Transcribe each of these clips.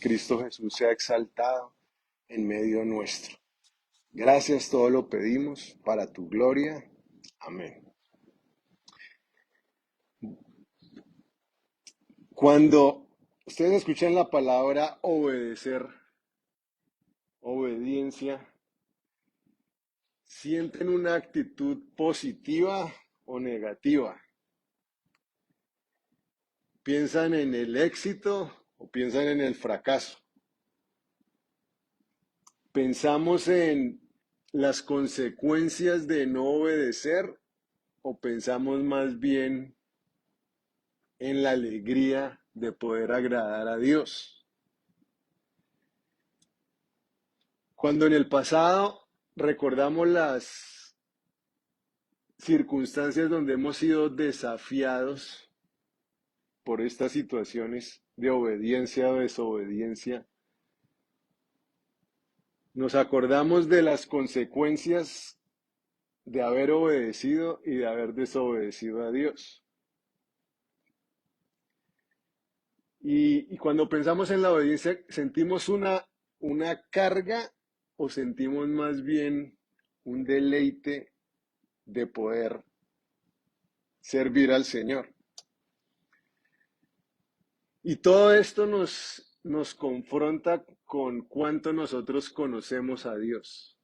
Cristo Jesús sea exaltado en medio nuestro. Gracias, todo lo pedimos para tu gloria. Amén. Cuando ustedes escuchan la palabra obedecer, obediencia, ¿sienten una actitud positiva o negativa? ¿Piensan en el éxito o piensan en el fracaso? ¿Pensamos en las consecuencias de no obedecer o pensamos más bien en la alegría de poder agradar a Dios? Cuando en el pasado recordamos las circunstancias donde hemos sido desafiados por estas situaciones de obediencia o desobediencia, nos acordamos de las consecuencias de haber obedecido y de haber desobedecido a Dios. Y cuando pensamos en la obediencia, ¿sentimos una carga o sentimos más bien un deleite de poder servir al Señor? Y todo esto nos confronta con cuánto nosotros conocemos a Dios.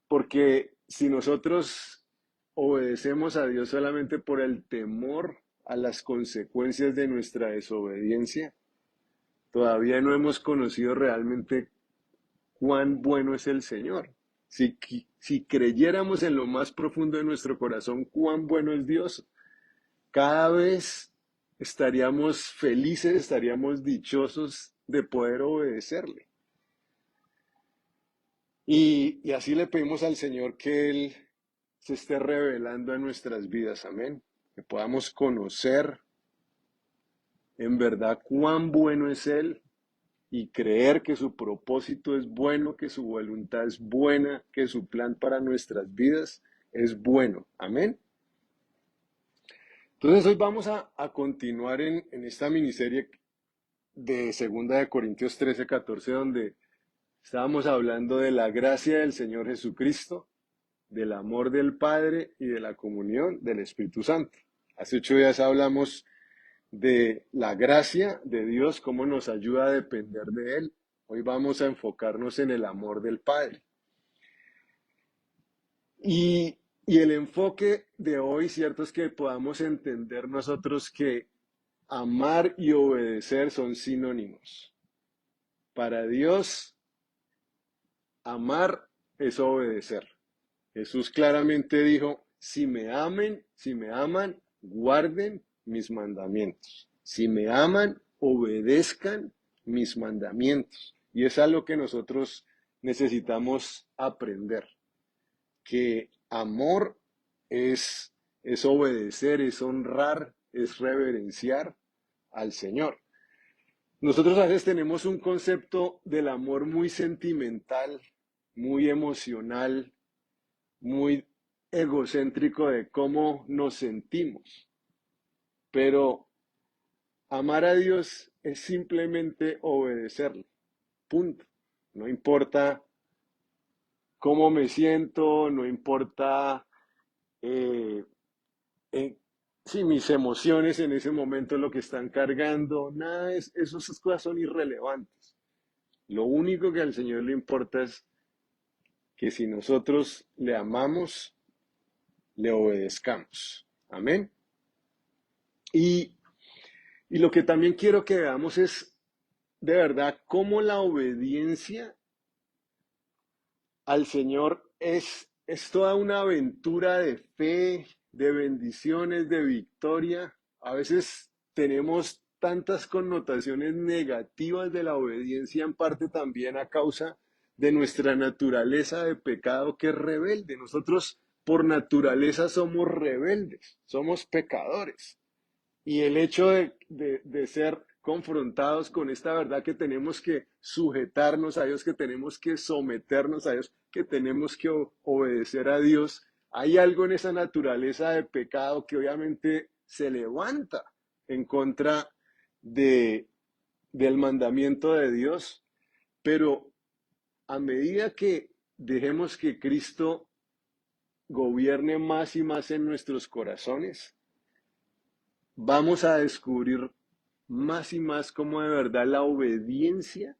Porque si nosotros obedecemos a Dios solamente por el temor a las consecuencias de nuestra desobediencia, todavía no hemos conocido realmente cuán bueno es el Señor. Si creyéramos en lo más profundo de nuestro corazón cuán bueno es Dios, cada vez estaríamos felices, estaríamos dichosos de poder obedecerle. Y así le pedimos al Señor que Él se esté revelando a nuestras vidas, amén. Que podamos conocer en verdad cuán bueno es Él y creer que su propósito es bueno, que su voluntad es buena, que su plan para nuestras vidas es bueno, amén. Entonces hoy vamos a continuar en esta miniserie de 2 Corintios 13-14, donde estábamos hablando de la gracia del Señor Jesucristo, del amor del Padre y de la comunión del Espíritu Santo. Hace 8 días hablamos de la gracia de Dios, cómo nos ayuda a depender de Él. Hoy vamos a enfocarnos en el amor del Padre. Y el enfoque de hoy, cierto, es que podamos entender nosotros que amar y obedecer son sinónimos. Para Dios, amar es obedecer. Jesús claramente dijo, si me aman, guarden mis mandamientos. Si me aman, obedezcan mis mandamientos. Y es algo que nosotros necesitamos aprender. Que amor es obedecer, es honrar, es reverenciar al Señor. Nosotros a veces tenemos un concepto del amor muy sentimental, muy emocional, muy egocéntrico de cómo nos sentimos. Pero amar a Dios es simplemente obedecerle. Punto. No importa cómo me siento, no importa eh, eh, si mis emociones en ese momento lo que están cargando, nada, esas cosas son irrelevantes. Lo único que al Señor le importa es que si nosotros le amamos, le obedezcamos. Amén. Y, y lo que también quiero que veamos es de verdad cómo la obediencia al Señor es toda una aventura de fe, de bendiciones, de victoria. A veces tenemos tantas connotaciones negativas de la obediencia, en parte también a causa de nuestra naturaleza de pecado que es rebelde. Nosotros por naturaleza somos rebeldes, somos pecadores. Y el hecho de ser confrontados con esta verdad que tenemos que sujetarnos a Dios, que tenemos que someternos a Dios, que tenemos que obedecer a Dios, hay algo en esa naturaleza de pecado que obviamente se levanta en contra de, del mandamiento de Dios, pero a medida que dejemos que Cristo gobierne más y más en nuestros corazones, vamos a descubrir más y más cómo de verdad la obediencia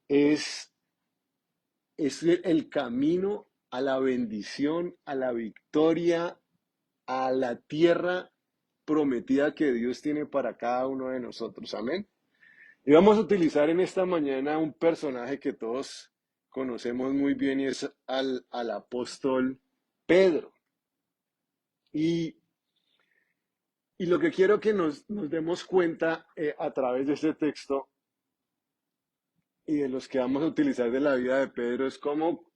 es, es el camino a la bendición, a la victoria, a la tierra prometida que Dios tiene para cada uno de nosotros. Amén. Y vamos a utilizar en esta mañana un personaje que todos conocemos muy bien y es al apóstol Pedro. Y, y lo que quiero que nos demos cuenta a través de este texto y de los que vamos a utilizar de la vida de Pedro es cómo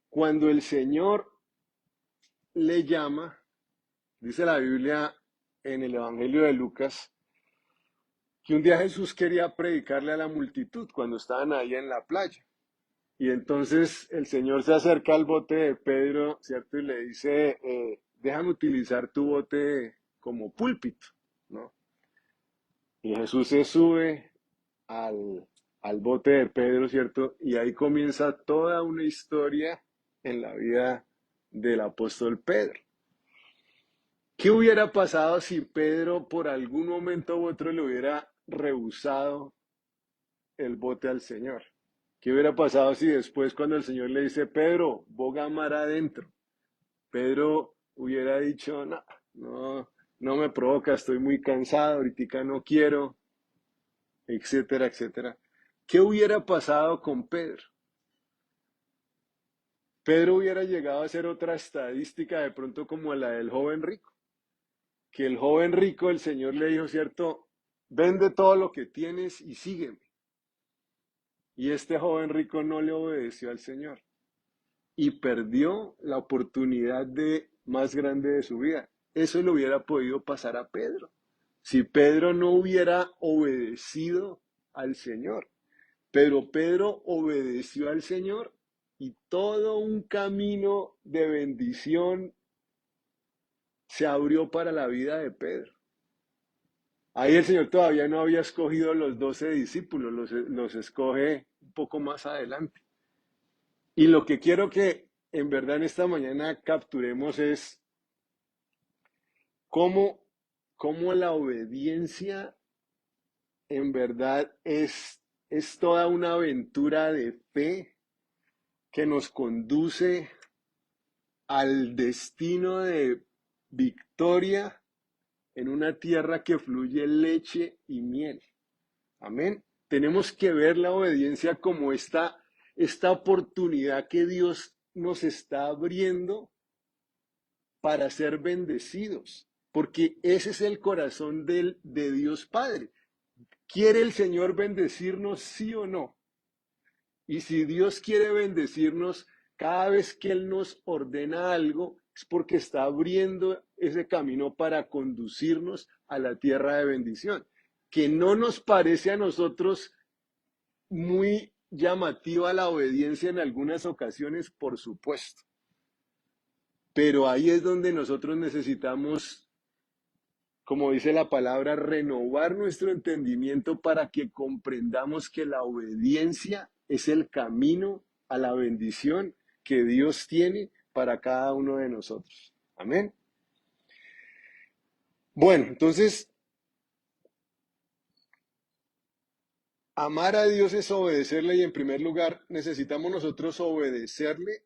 cuando el Señor le llama, dice la Biblia en el Evangelio de Lucas, que un día Jesús quería predicarle a la multitud cuando estaban ahí en la playa. Y entonces el Señor se acerca al bote de Pedro, ¿cierto? Y le dice, déjame utilizar tu bote como púlpito, ¿no? Y Jesús se sube al, al bote de Pedro, ¿cierto? Y ahí comienza toda una historia en la vida del apóstol Pedro. ¿Qué hubiera pasado si Pedro por algún momento u otro le hubiera rehusado el bote al Señor? ¿Qué hubiera pasado si después cuando el Señor le dice, Pedro, boga mar adentro? Pedro hubiera dicho, no, no, no me provoca, estoy muy cansado, ahorita no quiero, etcétera, etcétera. ¿Qué hubiera pasado con Pedro? Pedro hubiera llegado a ser otra estadística de pronto como la del joven rico, que el joven rico, el Señor le dijo, cierto, vende todo lo que tienes y sígueme. Y este joven rico no le obedeció al Señor y perdió la oportunidad de más grande de su vida. Eso le hubiera podido pasar a Pedro, si Pedro no hubiera obedecido al Señor. Pero Pedro obedeció al Señor y todo un camino de bendición se abrió para la vida de Pedro. Ahí el Señor todavía no había escogido los 12 discípulos, los escoge un poco más adelante. Y lo que quiero que en verdad en esta mañana capturemos es cómo, cómo la obediencia en verdad es toda una aventura de fe que nos conduce al destino de victoria en una tierra que fluye leche y miel. Amén. Tenemos que ver la obediencia como esta oportunidad que Dios nos está abriendo para ser bendecidos, porque ese es el corazón de Dios Padre. ¿Quiere el Señor bendecirnos, sí o no? Y si Dios quiere bendecirnos, cada vez que Él nos ordena algo, es porque está abriendo ese camino para conducirnos a la tierra de bendición, que no nos parece a nosotros muy llamativa la obediencia en algunas ocasiones, por supuesto. Pero ahí es donde nosotros necesitamos, como dice la palabra, renovar nuestro entendimiento para que comprendamos que la obediencia es el camino a la bendición que Dios tiene para cada uno de nosotros. Amén. Bueno, entonces, amar a Dios es obedecerle y en primer lugar necesitamos nosotros obedecerle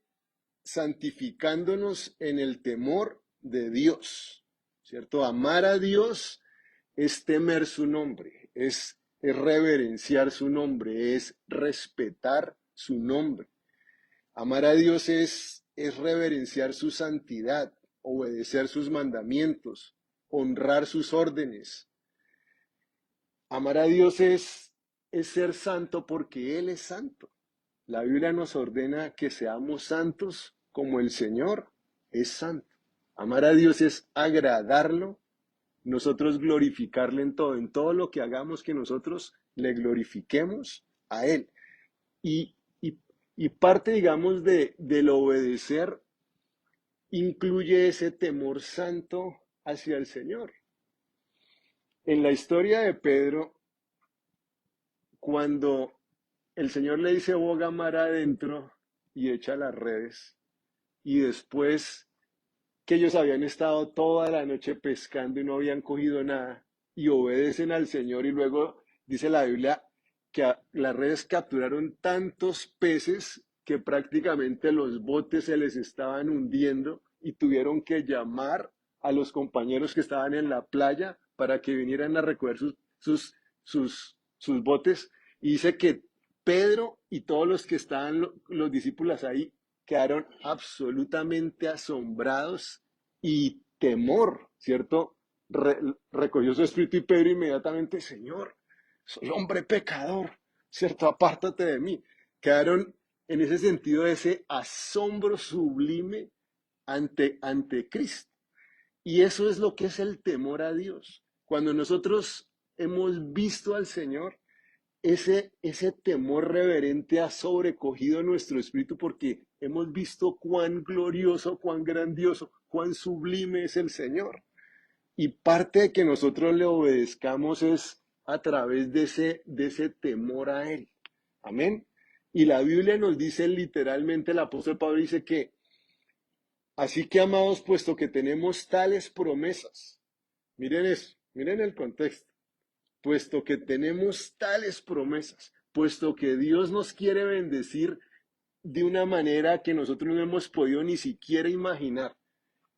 santificándonos en el temor de Dios, ¿cierto? Amar a Dios es temer su nombre, es reverenciar su nombre, es respetar su nombre. Amar a Dios es reverenciar su santidad, obedecer sus mandamientos, honrar sus órdenes. Amar a Dios es ser santo porque Él es santo. La Biblia nos ordena que seamos santos como el Señor es santo. Amar a Dios es agradarlo, nosotros glorificarle en todo lo que hagamos que nosotros le glorifiquemos a Él. Y, y, y parte, digamos, del obedecer incluye ese temor santo hacia el Señor. En la historia de Pedro, cuando el Señor le dice boga mar adentro y echa las redes, y después que ellos habían estado toda la noche pescando y no habían cogido nada, y obedecen al Señor, y luego dice la Biblia que las redes capturaron tantos peces que prácticamente los botes se les estaban hundiendo y tuvieron que llamar a los compañeros que estaban en la playa para que vinieran a recoger sus botes. Y dice que Pedro y todos los que estaban, los discípulos ahí, quedaron absolutamente asombrados y temor, ¿cierto? Recogió su espíritu y Pedro inmediatamente, Señor, soy hombre pecador, ¿cierto? Apártate de mí. Quedaron en ese sentido ese asombro sublime ante Cristo. Y eso es lo que es el temor a Dios. Cuando nosotros hemos visto al Señor, ese temor reverente ha sobrecogido nuestro espíritu porque hemos visto cuán glorioso, cuán grandioso, cuán sublime es el Señor. Y parte de que nosotros le obedezcamos es a través de ese temor a Él. Amén. Y la Biblia nos dice literalmente, el apóstol Pablo dice que, así que amados, puesto que tenemos tales promesas, miren eso, miren el contexto, puesto que tenemos tales promesas, puesto que Dios nos quiere bendecir de una manera que nosotros no hemos podido ni siquiera imaginar.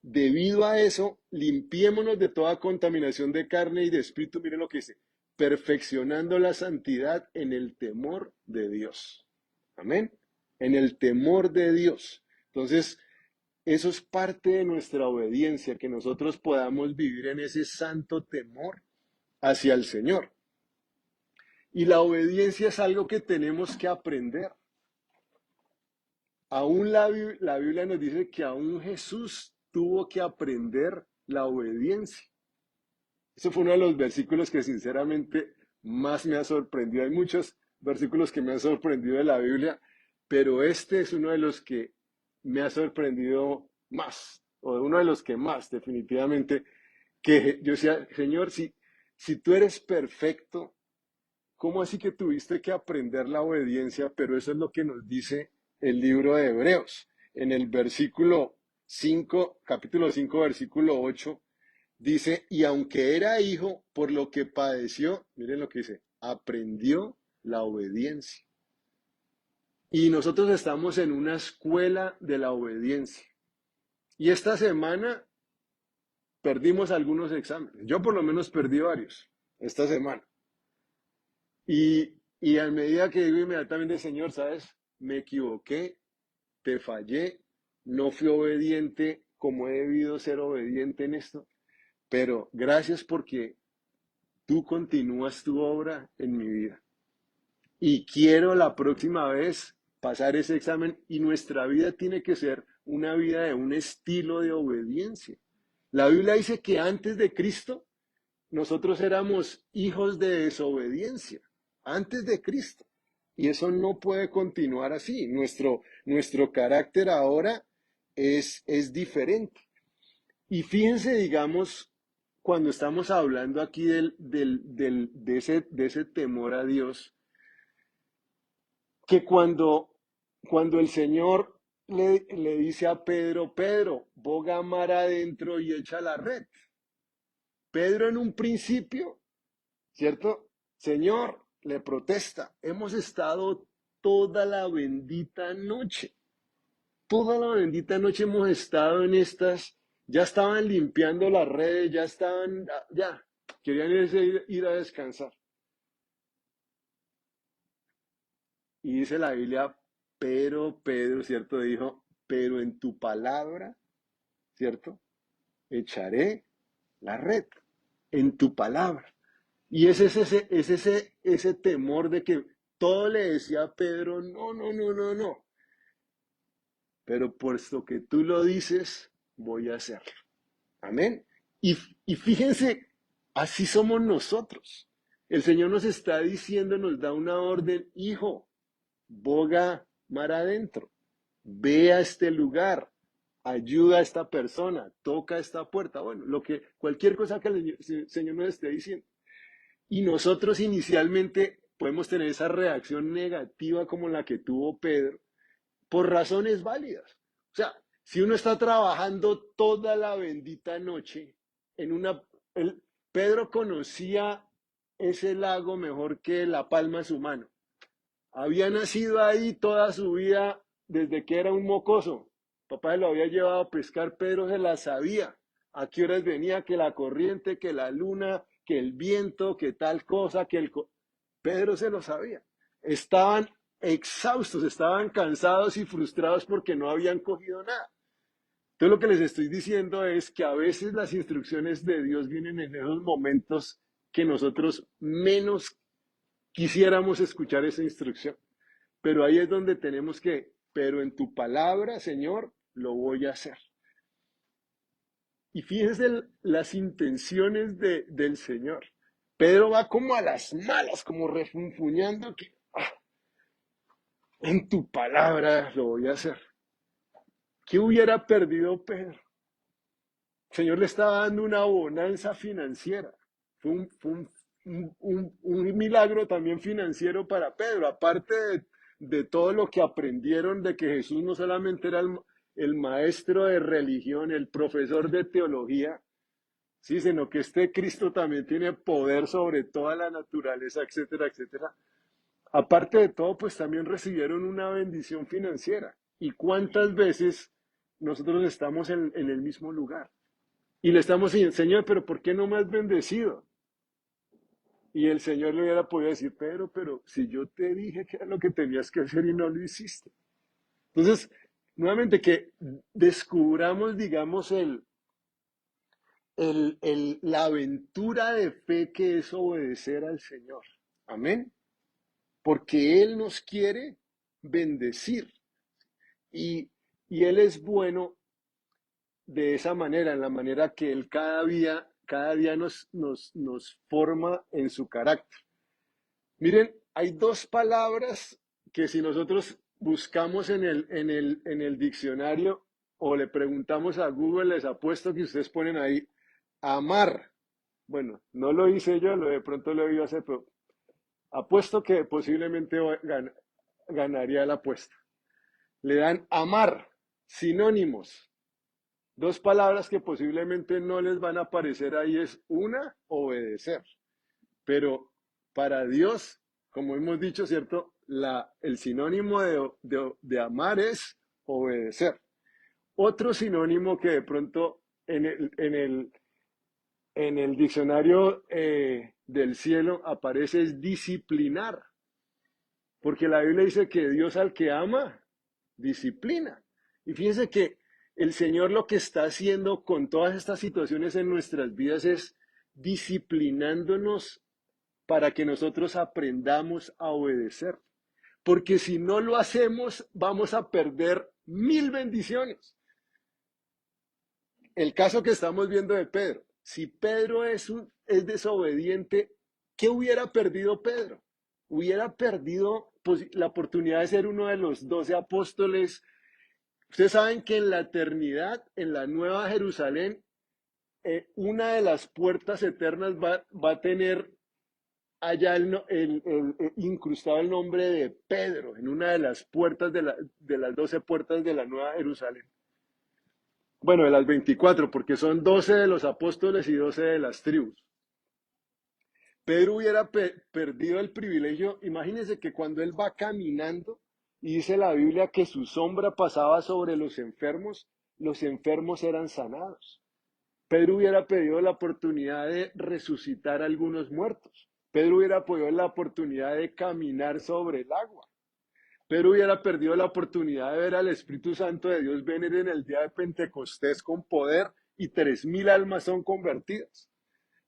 Debido a eso, limpiémonos de toda contaminación de carne y de espíritu. Miren lo que dice, perfeccionando la santidad en el temor de Dios. Amén. En el temor de Dios. Entonces, eso es parte de nuestra obediencia, que nosotros podamos vivir en ese santo temor hacia el Señor. Y la obediencia es algo que tenemos que aprender. Aún la Biblia nos dice que aún Jesús tuvo que aprender la obediencia. Eso fue uno de los versículos que sinceramente más me ha sorprendido. Hay muchos versículos que me han sorprendido de la Biblia, pero este es uno de los que me ha sorprendido más, o uno de los que más definitivamente, que yo decía, Señor, si tú eres perfecto, ¿cómo así que tuviste que aprender la obediencia? Pero eso es lo que nos dice el libro de Hebreos. En el versículo 5, capítulo 5, versículo 8, dice, y aunque era hijo, por lo que padeció, miren lo que dice, aprendió la obediencia. Y nosotros estamos en una escuela de la obediencia. Y esta semana perdimos algunos exámenes. Yo por lo menos perdí varios esta semana. Y a medida que digo inmediatamente, Señor, ¿sabes? Me equivoqué, te fallé, no fui obediente como he debido ser obediente en esto, pero gracias porque tú continúas tu obra en mi vida. Y quiero la próxima vez pasar ese examen y nuestra vida tiene que ser una vida de un estilo de obediencia. La Biblia dice que antes de Cristo nosotros éramos hijos de desobediencia, antes de Cristo. Y eso no puede continuar así. Nuestro carácter ahora es diferente. Y fíjense, digamos, cuando estamos hablando aquí de ese temor a Dios, que cuando el Señor le dice a Pedro, Pedro, boga mar adentro y echa la red. Pedro en un principio, ¿cierto? Señor, le protesta, hemos estado toda la bendita noche. Toda la bendita noche hemos estado en estas, ya estaban limpiando las redes, ya estaban, ya, querían ir a descansar. Y dice la Biblia, pero Pedro, ¿cierto? Dijo, pero en tu palabra, ¿cierto? Echaré la red, en tu palabra. Y ese temor de que todo le decía a Pedro, no, no, no, no, no. Pero puesto que tú lo dices, voy a hacerlo. Amén. Y fíjense, así somos nosotros. El Señor nos está diciendo, nos da una orden, hijo, boga mar adentro, ve a este lugar, ayuda a esta persona, toca esta puerta. Bueno, cualquier cosa que el Señor nos esté diciendo. Y nosotros inicialmente podemos tener esa reacción negativa como la que tuvo Pedro, por razones válidas. O sea, si uno está trabajando toda la bendita noche en una... Pedro conocía ese lago mejor que la palma de su mano. Había nacido ahí toda su vida desde que era un mocoso. Papá lo había llevado a pescar, Pedro se la sabía. A qué horas venía, que la corriente, que la luna, que el viento, que tal cosa, que el... Pedro se lo sabía. Estaban exhaustos, estaban cansados y frustrados porque no habían cogido nada. Entonces lo que les estoy diciendo es que a veces las instrucciones de Dios vienen en esos momentos que nosotros menos quisiéramos escuchar esa instrucción. Pero ahí es donde tenemos que, pero en tu palabra, Señor, lo voy a hacer. Y fíjense las intenciones del Señor. Pedro va como a las malas, como refunfuñando que en tu palabra lo voy a hacer. ¿Qué hubiera perdido Pedro? El Señor le estaba dando una bonanza financiera. Fue un milagro también financiero para Pedro, aparte de todo lo que aprendieron de que Jesús no solamente era el maestro de religión, el profesor de teología, sí, sino que este Cristo también tiene poder sobre toda la naturaleza, etcétera, etcétera. Aparte de todo, pues también recibieron una bendición financiera. ¿Y cuántas veces nosotros estamos en el mismo lugar? Y le estamos diciendo, Señor, pero ¿por qué no me has bendecido? Y el Señor le hubiera podido decir, pero si yo te dije que era lo que tenías que hacer y no lo hiciste. Entonces, nuevamente que descubramos, digamos, la aventura de fe que es obedecer al Señor. Amén. Porque Él nos quiere bendecir. Y, y Él es bueno de esa manera, en la manera que Él cada día nos forma en su carácter. Miren, hay dos palabras que si nosotros buscamos en el diccionario o le preguntamos a Google, les apuesto que ustedes ponen ahí amar. Bueno, no lo hice yo, de pronto lo iba a hacer, pero apuesto que posiblemente ganaría la apuesta. Le dan amar, sinónimos. Dos palabras que posiblemente no les van a aparecer ahí es una, obedecer. Pero para Dios, como hemos dicho, ¿cierto? El sinónimo de amar es obedecer. Otro sinónimo que de pronto en el diccionario del cielo aparece es disciplinar. Porque la Biblia dice que Dios al que ama, disciplina. Y fíjense que el Señor lo que está haciendo con todas estas situaciones en nuestras vidas es disciplinándonos para que nosotros aprendamos a obedecer. Porque si no lo hacemos, vamos a perder 1000 bendiciones. El caso que estamos viendo de Pedro. Si Pedro es desobediente, ¿qué hubiera perdido Pedro? Hubiera perdido la oportunidad de ser uno de los 12 apóstoles. Ustedes saben que en la eternidad, en la Nueva Jerusalén, una de las puertas eternas va a tener allá incrustado el nombre de Pedro en una de las puertas de las 12 puertas de la Nueva Jerusalén. Bueno, de las 24, porque son 12 de los apóstoles y 12 de las tribus. Pedro hubiera perdido el privilegio. Imagínense que cuando él va caminando, y dice la Biblia que su sombra pasaba sobre los enfermos eran sanados. Pedro hubiera pedido la oportunidad de resucitar a algunos muertos. Pedro hubiera pedido la oportunidad de caminar sobre el agua. Pedro hubiera perdido la oportunidad de ver al Espíritu Santo de Dios venir en el día de Pentecostés con poder y 3000 almas son convertidas.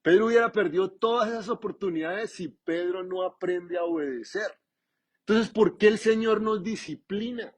Pedro hubiera perdido todas esas oportunidades si Pedro no aprende a obedecer. Entonces, ¿por qué el Señor nos disciplina?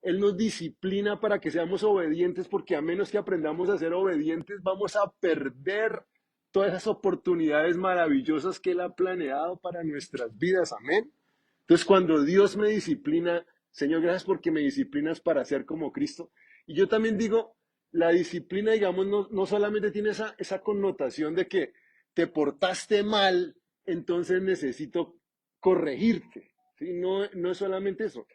Él nos disciplina para que seamos obedientes, porque a menos que aprendamos a ser obedientes, vamos a perder todas esas oportunidades maravillosas que Él ha planeado para nuestras vidas. Amén. Entonces, cuando Dios me disciplina, Señor, gracias porque me disciplinas para ser como Cristo. Y yo también digo, la disciplina, digamos, no solamente tiene esa connotación de que te portaste mal entonces necesito corregirte. ¿Sí? No, no es solamente eso.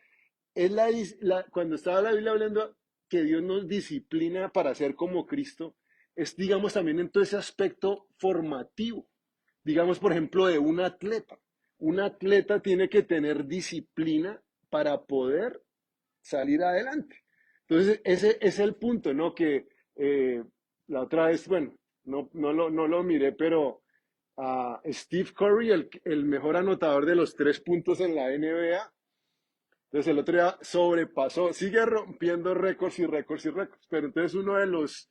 Es cuando estaba la Biblia hablando que Dios nos disciplina para ser como Cristo, es, digamos, también en todo ese aspecto formativo. Digamos, por ejemplo, de un atleta. Un atleta tiene que tener disciplina para poder salir adelante. Entonces, ese es el punto, ¿no? Que la otra vez, bueno, no lo miré, pero Steve Curry, el mejor anotador de los 3 puntos en la NBA, entonces el otro día sobrepasó, sigue rompiendo récords y récords y récords, pero entonces uno de los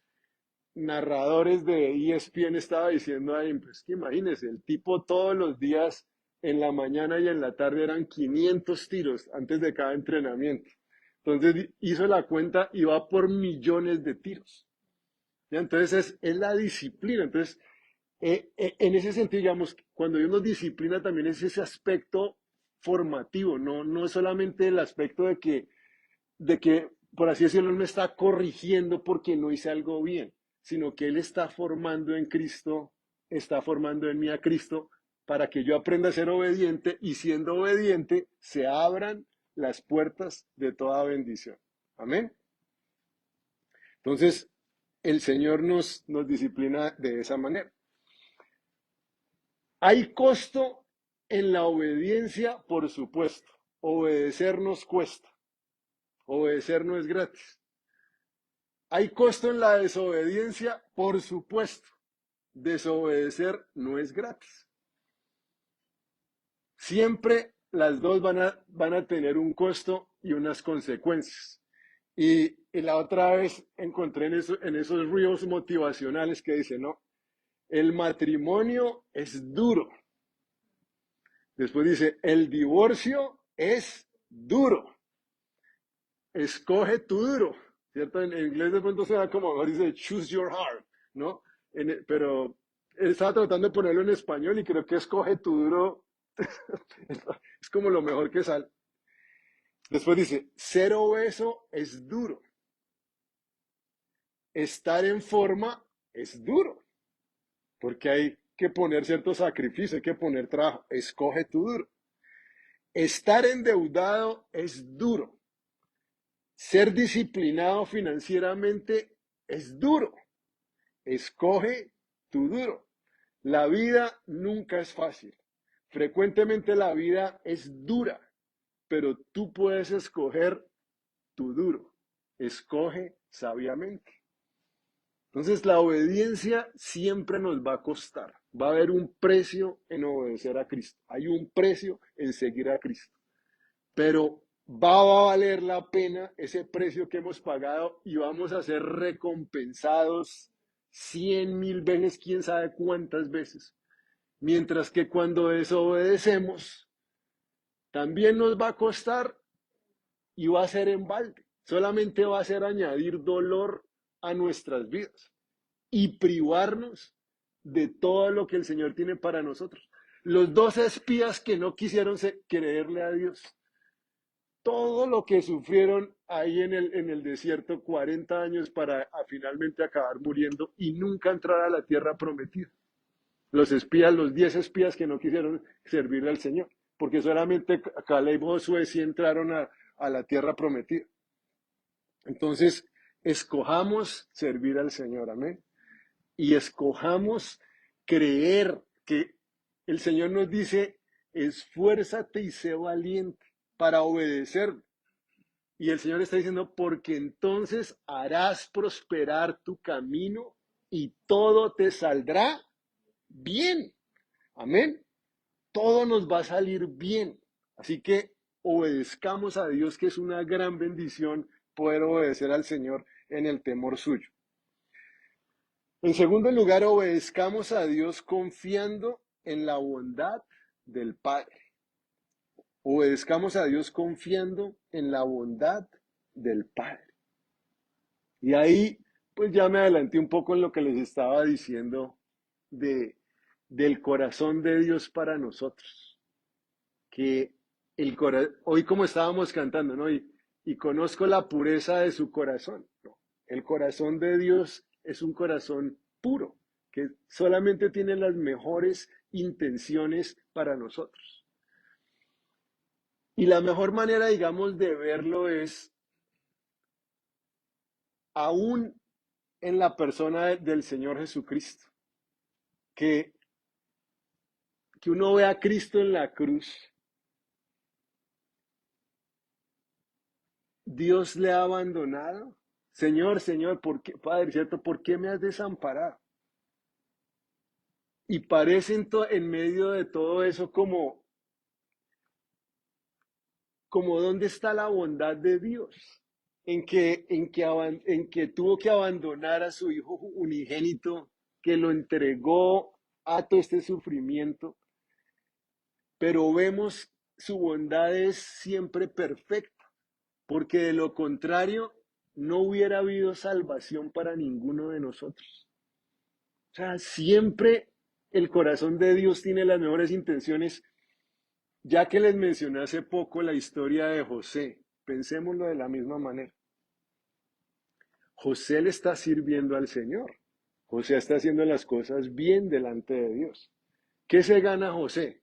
narradores de ESPN estaba diciendo ahí, pues que imagínese, el tipo todos los días en la mañana y en la tarde eran 500 tiros antes de cada entrenamiento. Entonces hizo la cuenta y va por millones de tiros. ¿Ya? Entonces es la disciplina. Entonces, en ese sentido, digamos, cuando Dios nos disciplina también es ese aspecto formativo, no es solamente el aspecto de que, por así decirlo, Él me está corrigiendo porque no hice algo bien, sino que Él está formando en Cristo, está formando en mí a Cristo para que yo aprenda a ser obediente y siendo obediente se abran las puertas de toda bendición. Amén. Entonces, el Señor nos disciplina de esa manera. Hay costo en la obediencia, por supuesto. Obedecer nos cuesta. Obedecer no es gratis. Hay costo en la desobediencia, por supuesto. Desobedecer no es gratis. Siempre las dos van a tener un costo y unas consecuencias. Y la otra vez encontré en esos reels motivacionales que dicen, no, el matrimonio es duro. Después dice, el divorcio es duro. Escoge tu duro. ¿Cierto? En inglés de pronto se da como, dice, choose your heart, ¿no? Pero estaba tratando de ponerlo en español y creo que escoge tu duro es como lo mejor que sale. Después dice, ser obeso es duro. Estar en forma es duro, porque hay que poner cierto sacrificio, hay que poner trabajo. Escoge tu duro. Estar endeudado es duro. Ser disciplinado financieramente es duro. Escoge tu duro. La vida nunca es fácil. Frecuentemente la vida es dura, pero tú puedes escoger tu duro. Escoge sabiamente. Entonces la obediencia siempre nos va a costar. Va a haber un precio en obedecer a Cristo. Hay un precio en seguir a Cristo. Pero va a valer la pena ese precio que hemos pagado y vamos a ser recompensados 100.000 veces, quién sabe cuántas veces. Mientras que cuando desobedecemos, también nos va a costar y va a ser en balde. Solamente va a ser añadir dolor a nuestras vidas y privarnos de todo lo que el Señor tiene para nosotros. Los 12 espías que no quisieron creerle a Dios, todo lo que sufrieron ahí en el desierto, 40 años para finalmente acabar muriendo y nunca entrar a la tierra prometida. Los espías, los 10 espías que no quisieron servirle al Señor, porque solamente Caleb y Josué sí entraron a la tierra prometida. Entonces, escojamos servir al Señor, amén. Y escojamos creer que el Señor nos dice, esfuérzate y sé valiente para obedecer. Y el Señor está diciendo, porque entonces harás prosperar tu camino y todo te saldrá bien. Amén. Todo nos va a salir bien. Así que obedezcamos a Dios, que es una gran bendición poder obedecer al Señor en el temor suyo. En segundo lugar, obedezcamos a Dios confiando en la bondad del Padre. Obedezcamos a Dios confiando en la bondad del Padre. Y ahí, pues ya me adelanté un poco en lo que les estaba diciendo del corazón de Dios para nosotros. Que hoy como estábamos cantando, ¿no? Y conozco la pureza de su corazón, ¿no? El corazón de Dios es un corazón puro, que solamente tiene las mejores intenciones para nosotros. Y la mejor manera, digamos, de verlo es aún en la persona del Señor Jesucristo, que, que uno ve a Cristo en la cruz. Dios le ha abandonado. Señor, Señor, ¿por qué, Padre, cierto? ¿Por qué me has desamparado? Y parece en medio de todo eso como dónde está la bondad de Dios, en que tuvo que abandonar a su hijo unigénito, que lo entregó a todo este sufrimiento, pero vemos su bondad es siempre perfecta, porque de lo contrario no hubiera habido salvación para ninguno de nosotros. O sea, siempre el corazón de Dios tiene las mejores intenciones. Ya que les mencioné hace poco la historia de José, pensémoslo de la misma manera. José le está sirviendo al Señor. José está haciendo las cosas bien delante de Dios. ¿Qué se gana José?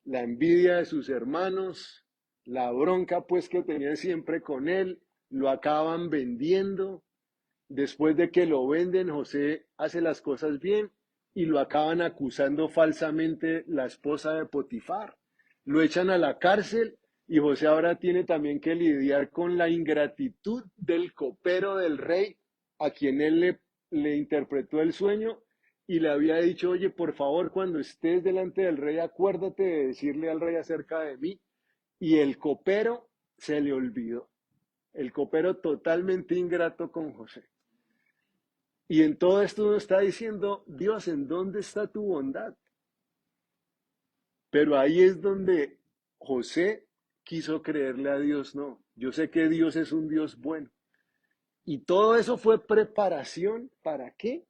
La envidia de sus hermanos, la bronca pues que tenían siempre con él, lo acaban vendiendo. Después de que lo venden, José hace las cosas bien y lo acaban acusando falsamente la esposa de Potifar. Lo echan a la cárcel y José ahora tiene también que lidiar con la ingratitud del copero del rey, a quien él le interpretó el sueño y le había dicho, oye, por favor, cuando estés delante del rey, acuérdate de decirle al rey acerca de mí. Y el copero se le olvidó. El copero totalmente ingrato con José. Y en todo esto uno está diciendo, Dios, ¿en dónde está tu bondad? Pero ahí es donde José quiso creerle a Dios, no, yo sé que Dios es un Dios bueno. Y todo eso fue preparación, ¿para qué?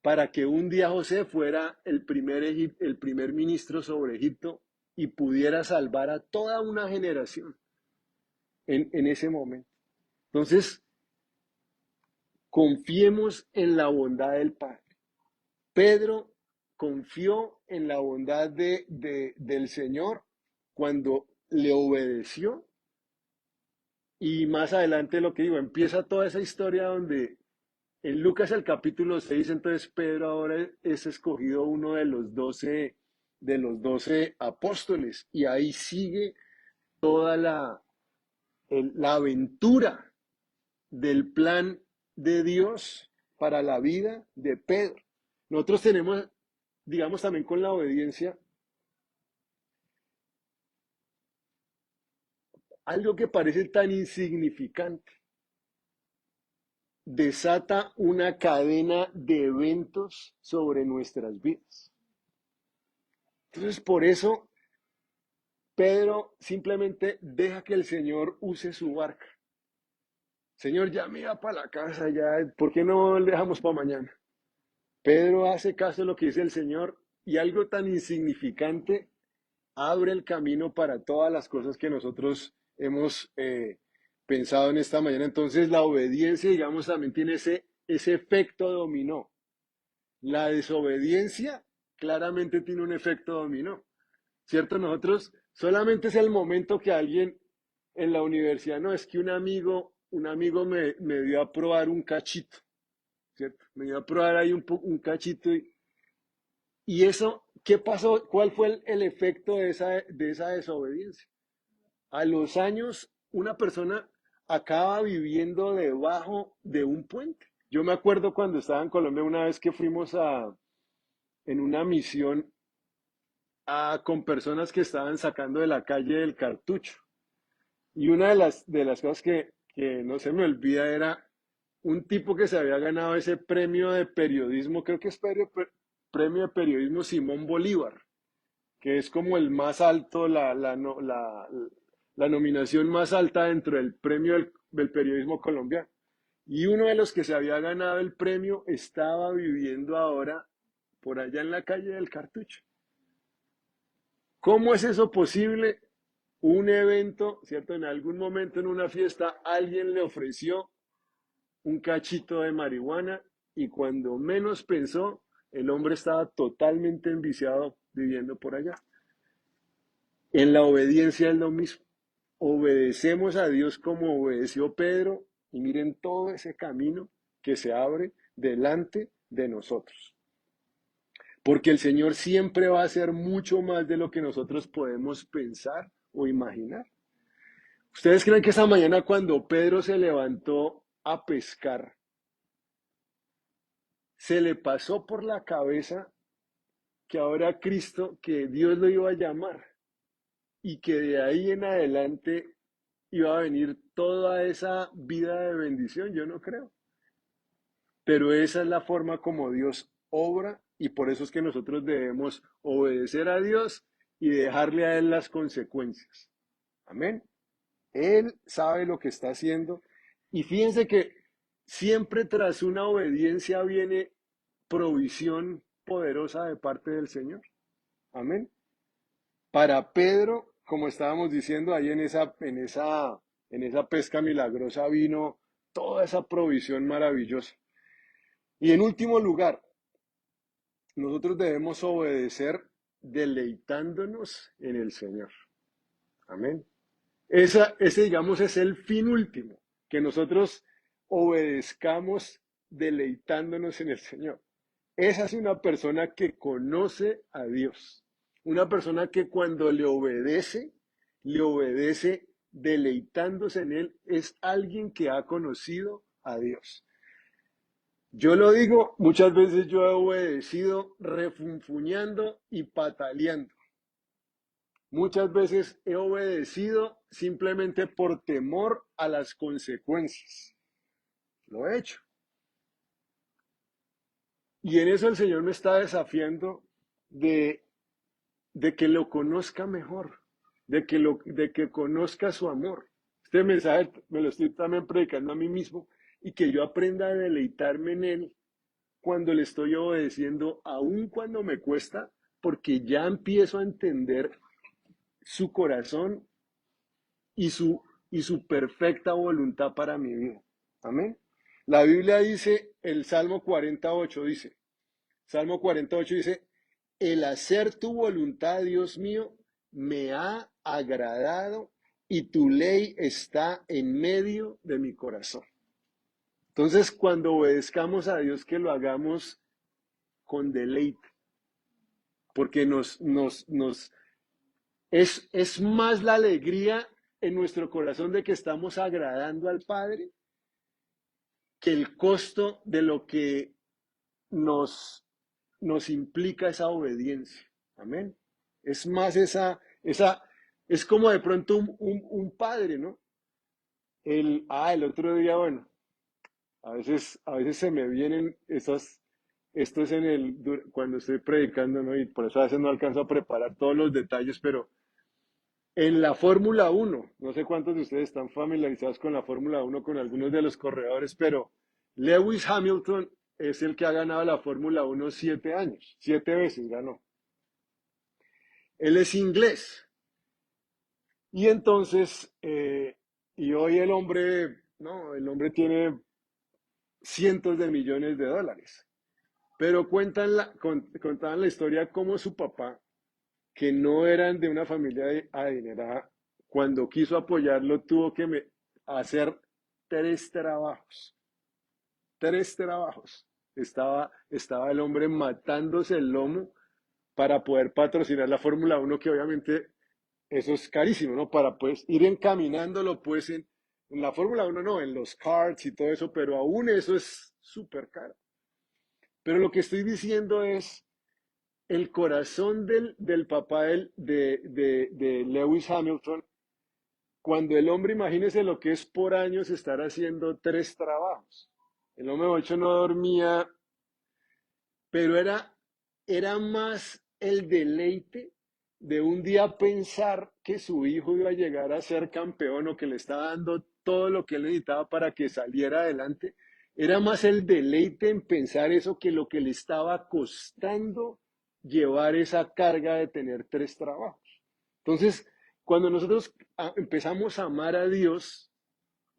Para que un día José fuera el primer ministro sobre Egipto y pudiera salvar a toda una generación en ese momento. Entonces, confiemos en la bondad del Padre. Pedro confió en la bondad del Señor cuando le obedeció. Y más adelante lo que digo, empieza toda esa historia donde en Lucas el capítulo 6 entonces Pedro ahora es escogido uno de los 12 apóstoles. Y ahí sigue toda la aventura del plan de Dios para la vida de Pedro. Nosotros tenemos, digamos, también con la obediencia, algo que parece tan insignificante, desata una cadena de eventos sobre nuestras vidas. Entonces, por eso, Pedro simplemente deja que el Señor use su barca. Señor, ya me iba para la casa, ya, ¿por qué no le dejamos para mañana? Pedro hace caso de lo que dice el Señor y algo tan insignificante abre el camino para todas las cosas que nosotros hemos pensado en esta mañana. Entonces la obediencia, digamos, también tiene ese efecto dominó. La desobediencia claramente tiene un efecto dominó, ¿cierto? Nosotros solamente es el momento que alguien en la universidad, no, es que un amigo me dio a probar un cachito, ¿cierto? Me dio a probar ahí un cachito y eso, ¿qué pasó? ¿Cuál fue el efecto de esa desobediencia? A los años, una persona acaba viviendo debajo de un puente. Yo me acuerdo cuando estaba en Colombia una vez que fuimos en una misión con personas que estaban sacando de la calle del Cartucho. Y una de las cosas que no se me olvida era un tipo que se había ganado ese premio de periodismo, creo que es premio de periodismo Simón Bolívar, que es como el más alto, la nominación más alta dentro del premio del periodismo colombiano. Y uno de los que se había ganado el premio estaba viviendo ahora por allá en la calle del Cartucho. ¿Cómo es eso posible? Un evento, ¿cierto? En algún momento en una fiesta alguien le ofreció un cachito de marihuana y cuando menos pensó, El hombre estaba totalmente enviciado viviendo por allá. En la obediencia es lo mismo. Obedecemos a Dios como obedeció Pedro y miren todo ese camino que se abre delante de nosotros. Porque el Señor siempre va a hacer mucho más de lo que nosotros podemos pensar o imaginar. ¿Ustedes creen que esa mañana cuando Pedro se levantó a pescar, se le pasó por la cabeza que ahora Cristo, que Dios lo iba a llamar y que de ahí en adelante iba a venir toda esa vida de bendición? Yo no creo. Pero esa es la forma como Dios obra y por eso es que nosotros debemos obedecer a Dios y dejarle a Él las consecuencias. Amén. Él sabe lo que está haciendo y fíjense que siempre tras una obediencia viene provisión poderosa de parte del Señor. Amén. Para Pedro, como estábamos diciendo ahí en esa pesca milagrosa vino toda esa provisión maravillosa. Y en último lugar, nosotros debemos obedecer deleitándonos en el Señor. Amén. Ese, digamos, es el fin último, que nosotros obedezcamos deleitándonos en el Señor. Esa es una persona que conoce a Dios, una persona que cuando le obedece deleitándose en Él, es alguien que ha conocido a Dios. Yo lo digo, muchas veces yo he obedecido refunfuñando y pataleando. Muchas veces he obedecido simplemente por temor a las consecuencias. Lo he hecho. Y en eso el Señor me está desafiando de, de que lo conozca mejor, de que conozca su amor. Este mensaje me lo estoy también predicando a mí mismo y que yo aprenda a deleitarme en Él cuando le estoy obedeciendo, aun cuando me cuesta, porque ya empiezo a entender su corazón y su perfecta voluntad para mi vida. Amén. La Biblia dice, el Salmo 48 dice, Salmo 48 dice, el hacer tu voluntad, Dios mío, me ha agradado y tu ley está en medio de mi corazón. Entonces, cuando obedezcamos a Dios, que lo hagamos con deleite, porque es más la alegría en nuestro corazón de que estamos agradando al Padre que el costo de lo que nos implica esa obediencia. Amén. Es más es como de pronto un padre, ¿no? El otro día, bueno, a veces se me vienen esto es cuando estoy predicando, ¿no? Y por eso a veces no alcanzo a preparar todos los detalles, pero en la Fórmula 1, no sé cuántos de ustedes están familiarizados con la Fórmula 1, con algunos de los corredores, pero Lewis Hamilton es el que ha ganado la Fórmula 1 7 años, 7 veces ganó. Él es inglés. Y entonces, y hoy el hombre, no, el hombre tiene cientos de millones de dólares. Pero contaban la historia como su papá, que no eran de una familia adinerada, cuando quiso apoyarlo tuvo que hacer tres trabajos. Tres trabajos. Estaba el hombre matándose el lomo para poder patrocinar la Fórmula 1, que obviamente eso es carísimo, ¿no? Para pues ir encaminándolo pues en la Fórmula 1 no, en los karts y todo eso, pero aún eso es súper caro. Pero lo que estoy diciendo es el corazón del papá de Lewis Hamilton, cuando el hombre, imagínese lo que es por años estar haciendo tres trabajos. El hombre ocho no dormía, pero era más el deleite de un día pensar que su hijo iba a llegar a ser campeón o que le estaba dando todo lo que él necesitaba para que saliera adelante. Era más el deleite en pensar eso que lo que le estaba costando llevar esa carga de tener tres trabajos. Entonces, cuando nosotros empezamos a amar a Dios,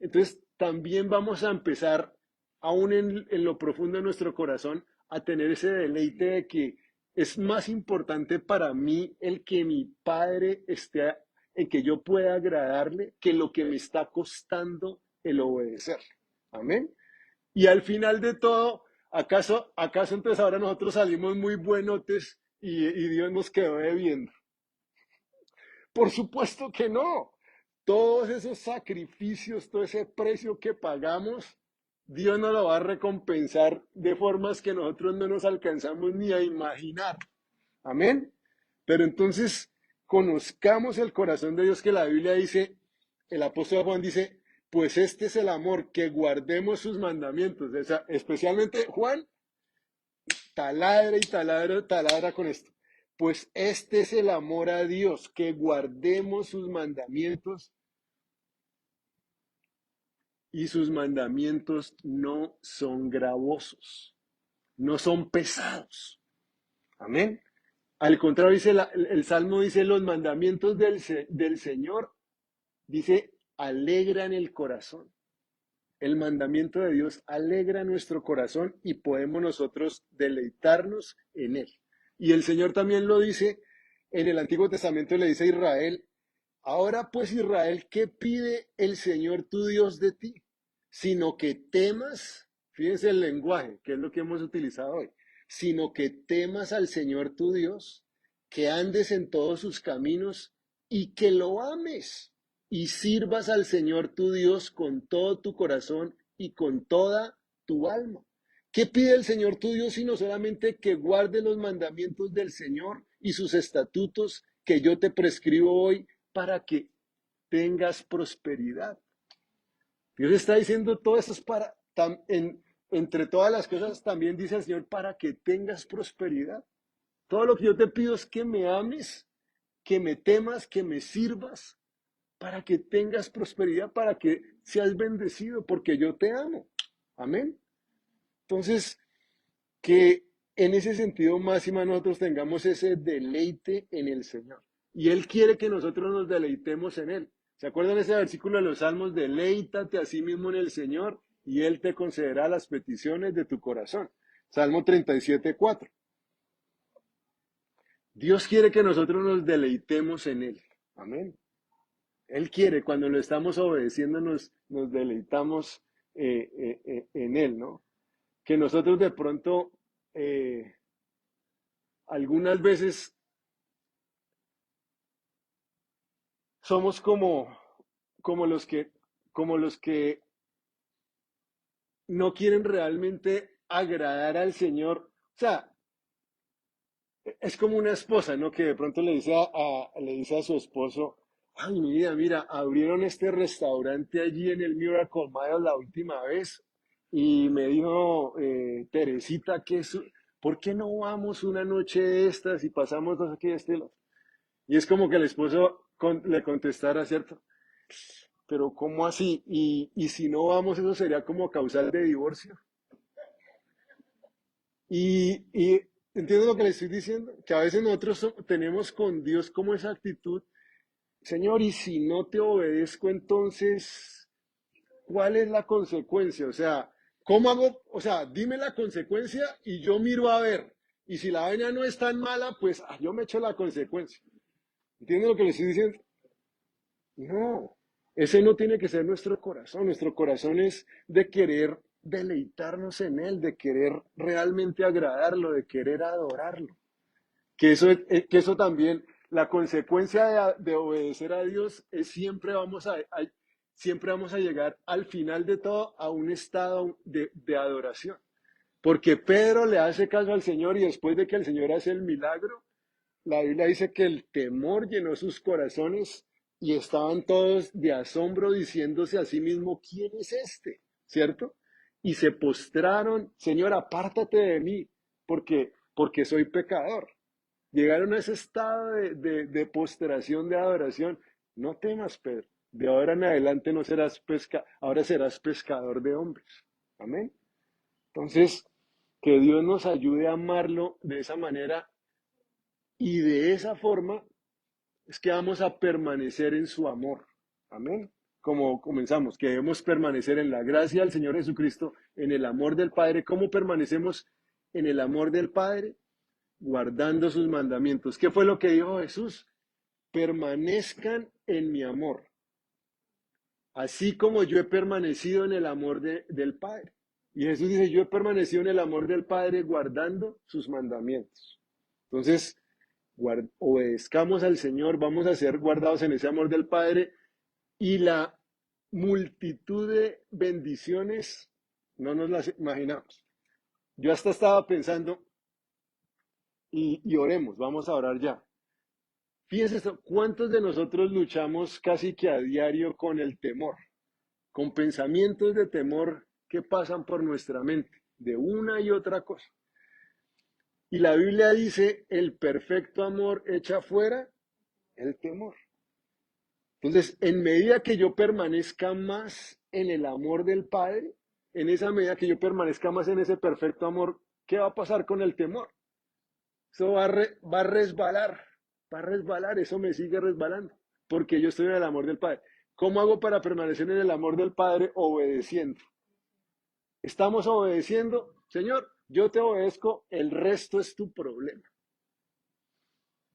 entonces también vamos a empezar, aún en lo profundo de nuestro corazón, a tener ese deleite de que es más importante para mí el que mi Padre esté, en que yo pueda agradarle, que lo que me está costando el obedecer. Amén. Y al final de todo, ¿acaso entonces ahora nosotros salimos muy buenotes y Dios nos quedó debiendo? Por supuesto que no. Todos esos sacrificios, todo ese precio que pagamos, Dios nos lo va a recompensar de formas que nosotros no nos alcanzamos ni a imaginar. Amén. Pero entonces conozcamos el corazón de Dios, que la Biblia dice, el apóstol Juan dice, pues este es el amor, que guardemos sus mandamientos. O sea, especialmente Juan taladra y taladra, taladra con esto. Pues este es el amor a Dios, que guardemos sus mandamientos, y sus mandamientos no son gravosos, no son pesados. Amén. Al contrario, dice el Salmo dice, los mandamientos del Señor, dice, alegran el corazón. El mandamiento de Dios alegra nuestro corazón y podemos nosotros deleitarnos en él. Y el Señor también lo dice en el Antiguo Testamento, le dice a Israel, ahora pues Israel, ¿qué pide el Señor tu Dios de ti? Sino que temas, fíjense el lenguaje, que es lo que hemos utilizado hoy, sino que temas al Señor tu Dios, que andes en todos sus caminos y que lo ames y sirvas al Señor tu Dios con todo tu corazón y con toda tu alma. ¿Qué pide el Señor tu Dios sino solamente que guardes los mandamientos del Señor y sus estatutos que yo te prescribo hoy para que tengas prosperidad? Dios está diciendo todo esto es para, entre todas las cosas también dice el Señor, para que tengas prosperidad. Todo lo que yo te pido es que me ames, que me temas, que me sirvas, para que tengas prosperidad, para que seas bendecido, porque yo te amo. Amén. Entonces, que en ese sentido máxima nosotros tengamos ese deleite en el Señor. Y Él quiere que nosotros nos deleitemos en Él. ¿Se acuerdan ese versículo de los Salmos? Deleítate a sí mismo en el Señor y Él te concederá las peticiones de tu corazón. Salmo 37:4. Dios quiere que nosotros nos deleitemos en Él. Amén. Él quiere, cuando lo estamos obedeciendo, nos deleitamos en Él, ¿no? Que nosotros de pronto, algunas veces somos como los que, como los que no quieren realmente agradar al Señor. O sea, es como una esposa, ¿no? Que de pronto le dice a su esposo, ay, mi vida, mira, abrieron este restaurante allí en el Miracle Mile la última vez y me dijo, Teresita, ¿por qué no vamos una noche de estas y pasamos dos aquí de estilo? Y es como que el esposo le contestara, ¿cierto? Pero ¿cómo así? Y si no vamos, eso sería como causal de divorcio. Y entiendo lo que le estoy diciendo, que a veces nosotros tenemos con Dios como esa actitud, Señor, y si no te obedezco, entonces, ¿cuál es la consecuencia? O sea, ¿cómo hago? O sea, dime la consecuencia y yo miro a ver. Y si la vaina no es tan mala, pues yo me echo la consecuencia. ¿Entienden lo que le estoy diciendo? No, ese no tiene que ser nuestro corazón. Nuestro corazón es de querer deleitarnos en Él, de querer realmente agradarlo, de querer adorarlo. Que eso también, la consecuencia de obedecer a Dios es siempre vamos a llegar al final de todo a un estado de adoración. Porque Pedro le hace caso al Señor y después de que el Señor hace el milagro, la Biblia dice que el temor llenó sus corazones y estaban todos de asombro diciéndose a sí mismo, ¿quién es este? ¿Cierto? Y se postraron, Señor, apártate de mí, porque soy pecador. Llegaron a ese estado de postración, de adoración. No temas, Pedro. De ahora en adelante no serás ahora serás pescador de hombres. Amén. Entonces, que Dios nos ayude a amarlo de esa manera y de esa forma es que vamos a permanecer en su amor. Amén. Como comenzamos, que debemos permanecer en la gracia del Señor Jesucristo, en el amor del Padre. ¿Cómo permanecemos? en el amor del Padre, guardando sus mandamientos. ¿Qué fue lo que dijo Jesús? Permanezcan en mi amor, así como yo he permanecido en el amor del Padre. Y Jesús dice, yo he permanecido en el amor del Padre guardando sus mandamientos. Entonces, obedezcamos al Señor, vamos a ser guardados en ese amor del Padre y la multitud de bendiciones no nos las imaginamos. Yo hasta estaba pensando, y oremos, vamos a orar ya. Fíjense esto, ¿cuántos de nosotros luchamos casi que a diario con el temor? Con pensamientos de temor que pasan por nuestra mente, de una y otra cosa. Y la Biblia dice, el perfecto amor echa fuera el temor. Entonces, en medida que yo permanezca más en el amor del Padre, en esa medida que yo permanezca más en ese perfecto amor, ¿qué va a pasar con el temor? Eso va a resbalar, eso me sigue resbalando, porque yo estoy en el amor del Padre. ¿Cómo hago para permanecer en el amor del Padre? Obedeciendo. ¿Estamos obedeciendo? Señor, yo te obedezco, el resto es tu problema.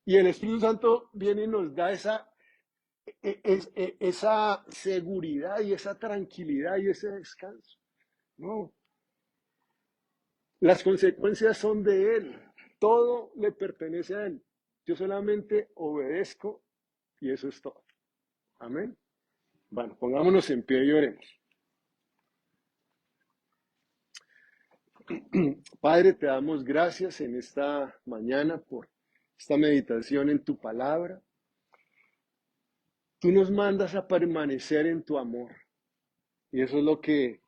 Y el Espíritu Santo viene y nos da esa seguridad y esa tranquilidad y ese descanso. No, las consecuencias son de Él. Todo le pertenece a Él. Yo solamente obedezco y eso es todo. Amén. Bueno, pongámonos en pie y oremos. Padre, te damos gracias en esta mañana por esta meditación en tu palabra. Tú nos mandas a permanecer en tu amor. Y eso es lo que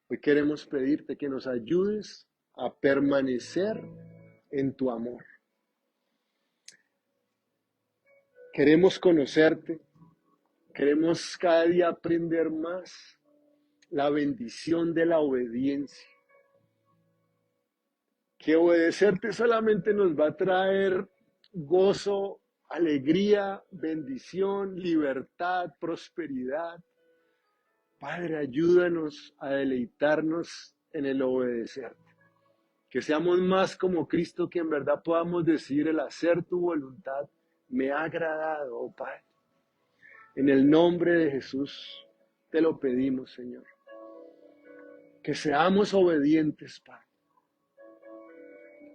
hoy queremos pedirte, que nos ayudes a permanecer en tu amor. Queremos conocerte, queremos cada día aprender más la bendición de la obediencia. Que obedecerte solamente nos va a traer gozo, alegría, bendición, libertad, prosperidad. Padre, ayúdanos a deleitarnos en el obedecerte. Que seamos más como Cristo, que en verdad podamos decir el hacer tu voluntad me ha agradado, oh Padre. En el nombre de Jesús te lo pedimos, Señor. Que seamos obedientes, Padre.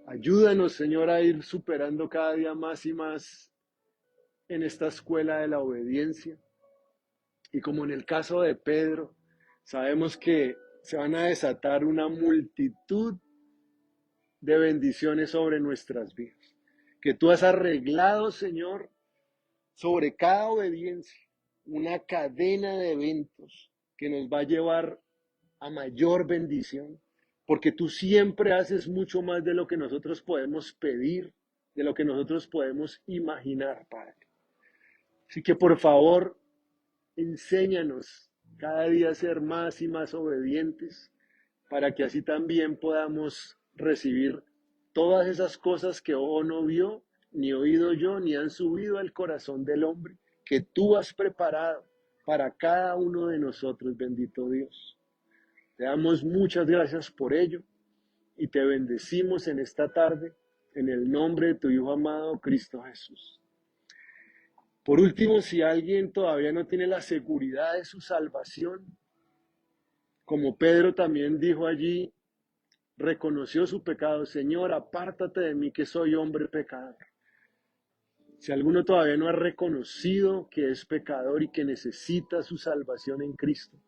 Ayúdanos, Señor, a ir superando cada día más y más en esta escuela de la obediencia. Y como en el caso de Pedro, sabemos que se van a desatar una multitud de bendiciones sobre nuestras vidas. Que tú has arreglado, Señor, sobre cada obediencia, una cadena de eventos que nos va a llevar a mayor bendición, porque tú siempre haces mucho más de lo que nosotros podemos pedir, de lo que nosotros podemos imaginar, Padre. Así que por favor, enséñanos cada día a ser más y más obedientes, para que así también podamos recibir todas esas cosas que ojo no vio, ni oído yo, ni han subido al corazón del hombre, que tú has preparado para cada uno de nosotros, bendito Dios. Te damos muchas gracias por ello y te bendecimos en esta tarde en el nombre de tu Hijo amado, Cristo Jesús. Por último, si alguien todavía no tiene la seguridad de su salvación, como Pedro también dijo allí, reconoció su pecado, Señor, apártate de mí que soy hombre pecador. Si alguno todavía no ha reconocido que es pecador y que necesita su salvación en Cristo,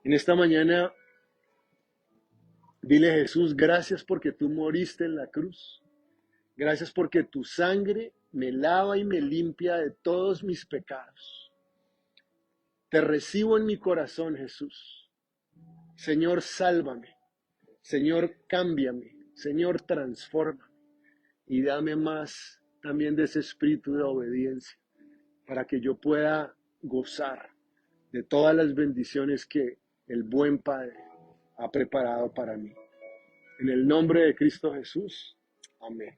en esta mañana dile, Jesús, gracias porque tú moriste en la cruz. Gracias porque tu sangre me lava y me limpia de todos mis pecados. Te recibo en mi corazón, Jesús. Señor, sálvame. Señor, cámbiame. Señor, transfórmame. Y dame más también de ese espíritu de obediencia para que yo pueda gozar de todas las bendiciones que el buen Padre ha preparado para mí. En el nombre de Cristo Jesús. Amén.